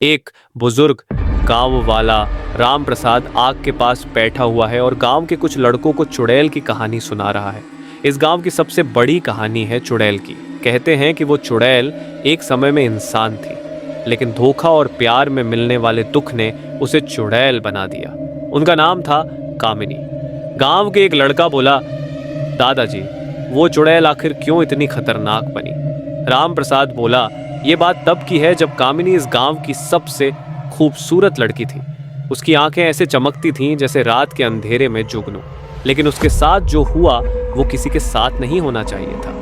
एक बुजुर्ग गांव वाला राम प्रसाद आग के पास बैठा हुआ है और गांव के कुछ लड़कों को चुड़ैल की कहानी सुना रहा है। इस गांव की सबसे बड़ी कहानी है चुड़ैल की। कहते हैं कि वो चुड़ैल एक समय में इंसान थी, लेकिन धोखा और प्यार में मिलने वाले दुख ने उसे चुड़ैल बना दिया। उनका नाम था कामिनी। गांव के एक लड़का बोला, दादाजी, वो चुड़ैल आखिर क्यों इतनी खतरनाक बनी? राम प्रसाद बोला, ये बात तब की है जब कामिनी इस गांव की सबसे खूबसूरत लड़की थी। उसकी आंखें ऐसे चमकती थीं जैसे रात के अंधेरे में जुगनू। लेकिन उसके साथ जो हुआ वो किसी के साथ नहीं होना चाहिए था।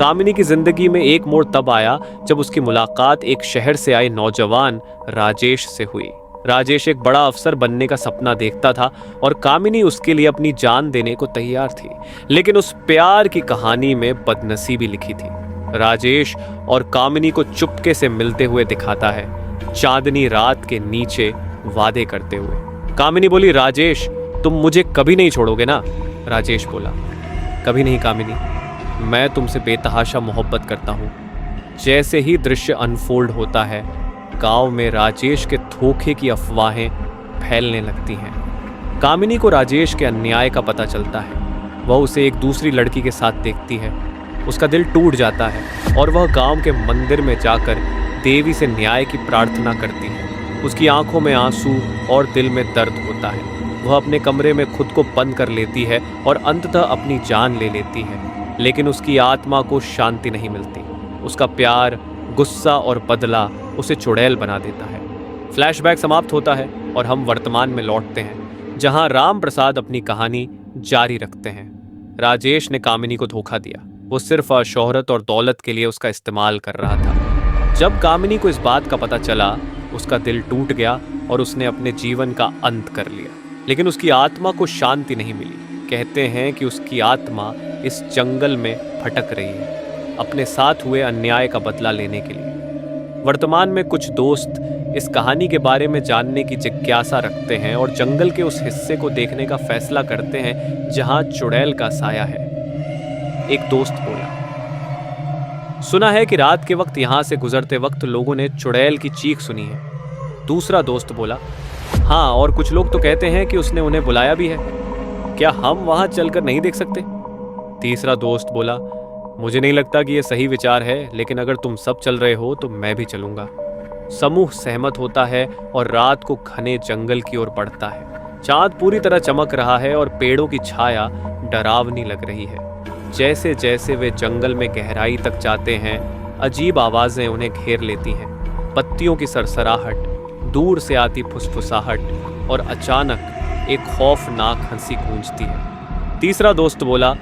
कामिनी की जिंदगी में एक मोड़ तब आया जब उसकी मुलाकात एक शहर से आए नौजवान राजेश से हुई। राजेश एक बड़ा अफसर बनने का सपना देखता था और कामिनी उसके लिए अपनी जान देने को तैयार थी। लेकिन उस प्यार की कहानी में बदनसीबी लिखी थी। राजेश और कामिनी को चुपके से मिलते हुए दिखाता है, चांदनी रात के नीचे वादे करते हुए। कामिनी बोली, राजेश, तुम मुझे कभी नहीं छोड़ोगे ना? राजेश बोला, कभी नहीं कामिनी, मैं तुमसे बेतहाशा मोहब्बत करता हूँ। जैसे ही दृश्य अनफोल्ड होता है, गांव में राजेश के धोखे की अफवाहें फैलने लगती हैं। कामिनी को राजेश के अन्याय का पता चलता है। वह उसे एक दूसरी लड़की के साथ देखती है। उसका दिल टूट जाता है और वह गांव के मंदिर में जाकर देवी से न्याय की प्रार्थना करती है। उसकी आंखों में आंसू और दिल में दर्द होता है। वह अपने कमरे में खुद को बंद कर लेती है और अंततः अपनी जान ले लेती है। लेकिन उसकी आत्मा को शांति नहीं मिलती। उसका प्यार, गुस्सा और बदला उसे चुड़ैल बना देता है। फ्लैशबैक समाप्त होता है और हम वर्तमान में लौटते हैं, जहां राम प्रसाद अपनी कहानी जारी रखते हैं। राजेश ने कामिनी को धोखा दिया। वो सिर्फ शोहरत और दौलत के लिए उसका इस्तेमाल कर रहा था। जब कामिनी को इस बात का पता चला, उसका दिल टूट गया और उसने अपने जीवन का अंत कर लिया। लेकिन उसकी आत्मा को शांति नहीं मिली। कहते हैं कि उसकी आत्मा इस जंगल में भटक रही है, अपने साथ हुए अन्याय का बदला लेने के लिए। वर्तमान में कुछ दोस्त इस कहानी के बारे में जानने की जिज्ञासा रखते हैं और जंगल के उस हिस्से को देखने का फैसला करते हैं जहां चुड़ैल का साया है। एक दोस्त बोला, सुना है कि रात के वक्त यहां से गुजरते वक्त लोगों ने चुड़ैल की चीख सुनी है। दूसरा दोस्त बोला, हाँ, और कुछ लोग तो कहते हैं कि उसने उन्हें बुलाया भी है। क्या हम वहां चलकर नहीं देख सकते? तीसरा दोस्त बोला, मुझे नहीं लगता कि यह सही विचार है, लेकिन अगर तुम सब चल रहे हो तो मैं भी चलूंगा। समूह सहमत होता है और रात को घने जंगल की ओर बढ़ता है। चांद पूरी तरह चमक रहा है और पेड़ों की छाया डरावनी लग रही है। जैसे जैसे वे जंगल में गहराई तक जाते हैं, अजीब आवाजें उन्हें घेर लेती हैं। पत्तियों की सरसराहट, दूर से आती फुसफुसाहट और अचानक एक खौफनाक हंसी गूंजती है। तीसरा दोस्त बोला,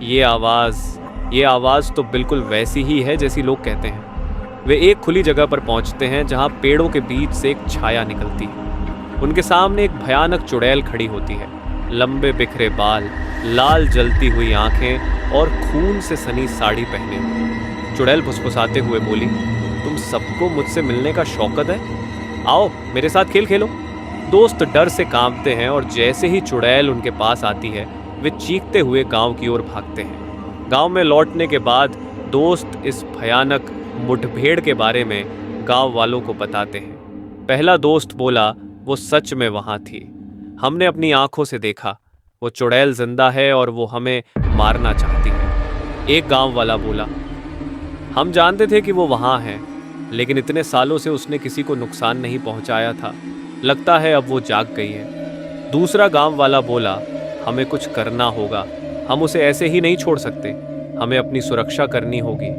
ये आवाज तो बिल्कुल वैसी ही है जैसी लोग कहते हैं। वे एक खुली जगह पर पहुंचते हैं जहां पेड़ों के बीच से एक छाया निकलती है। उनके सामने एक भयानक चुड़ैल खड़ी होती है। लंबे बिखरे बाल, लाल जलती हुई आंखें और खून से सनी साड़ी पहने हुए। चुड़ैल फुसफुसाते हुए बोली, तुम सबको मुझसे मिलने का शौकत है? आओ मेरे साथ खेल खेलो। दोस्त डर से कांपते हैं और जैसे ही चुड़ैल उनके पास आती है, वे चीखते हुए गांव की ओर भागते हैं। गांव में लौटने के बाद दोस्त इस भयानक मुठभेड़ के बारे में गांव वालों को बताते हैं। पहला दोस्त बोला, वो सच में वहां थी। हमने अपनी आंखों से देखा। वो चुड़ैल जिंदा है और वो हमें मारना चाहती है। एक गांव वाला बोला, हम जानते थे कि वो वहां है, लेकिन इतने सालों से उसने किसी को नुकसान नहीं पहुंचाया था। लगता है अब वो जाग गई है। दूसरा गांव वाला बोला, हमें कुछ करना होगा। हम उसे ऐसे ही नहीं छोड़ सकते। हमें अपनी सुरक्षा करनी होगी।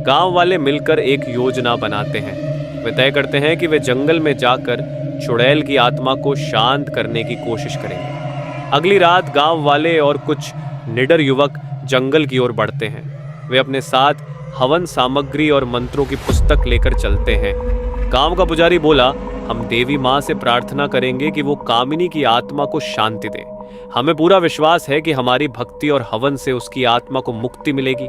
गांव वाले मिलकर एक योजना बनाते हैं। वे तय करते हैं कि वे जंगल में जाकर चुड़ैल की आत्मा को शांत करने की कोशिश करेंगे। अगली रात गांव वाले और कुछ निडर युवक जंगल की ओर बढ़ते हैं। वे अपने साथ हवन सामग्री और मंत्रों की पुस्तक लेकर चलते हैं। गांव का पुजारी बोला, हम देवी माँ से प्रार्थना करेंगे कि वो कामिनी की आत्मा को शांति दे। हमें पूरा विश्वास है कि हमारी भक्ति और हवन से उसकी आत्मा को मुक्ति मिलेगी।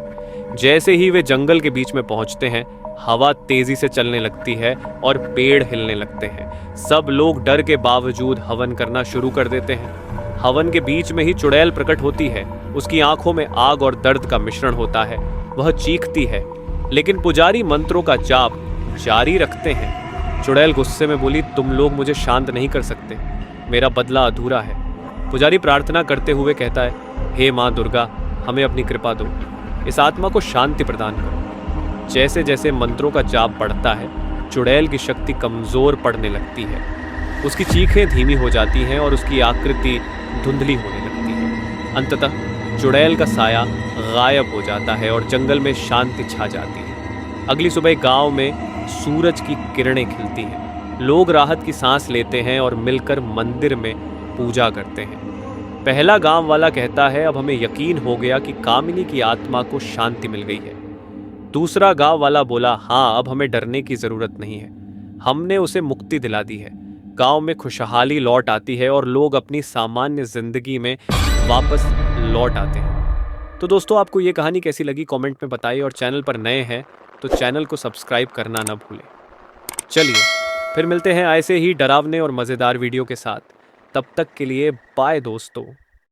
जैसे ही वे जंगल के बीच में पहुंचते हैं, हवा तेजी से चलने लगती है और पेड़ हिलने लगते हैं। सब लोग डर के बावजूद हवन करना शुरू कर देते हैं। हवन के बीच में ही चुड़ैल प्रकट होती है। उसकी आंखों में आग और दर्द का मिश्रण होता है। वह चीखती है, लेकिन पुजारी मंत्रों का जाप जारी रखते हैं। चुड़ैल गुस्से में बोली, तुम लोग मुझे शांत नहीं कर सकते, मेरा बदला अधूरा है। पुजारी प्रार्थना करते हुए कहता है, हे माँ दुर्गा, हमें अपनी कृपा दो, इस आत्मा को शांति प्रदान करो। जैसे जैसे मंत्रों का जाप बढ़ता है, चुड़ैल की शक्ति कमजोर पड़ने लगती है। उसकी चीखें धीमी हो जाती हैं और उसकी आकृति धुंधली होने लगती है। अंततः चुड़ैल का साया गायब हो जाता है और जंगल में शांति छा जाती है। अगली सुबह गांव में सूरज की किरणें खिलती हैं। लोग राहत की सांस लेते हैं और मिलकर मंदिर में पूजा करते हैं। पहला गांव वाला कहता है, अब हमें यकीन हो गया कि कामिनी की आत्मा को शांति मिल गई है। दूसरा गांव वाला बोला, हाँ, अब हमें डरने की जरूरत नहीं है, हमने उसे मुक्ति दिला दी है। गांव में खुशहाली लौट आती है और लोग अपनी सामान्य जिंदगी में वापस लौट आते हैं। तो दोस्तों, आपको ये कहानी कैसी लगी कमेंट में बताइए, और चैनल पर नए हैं तो चैनल को सब्सक्राइब करना ना भूलें। चलिए फिर मिलते हैं ऐसे ही डरावने और मज़ेदार वीडियो के साथ। तब तक के लिए बाय दोस्तों।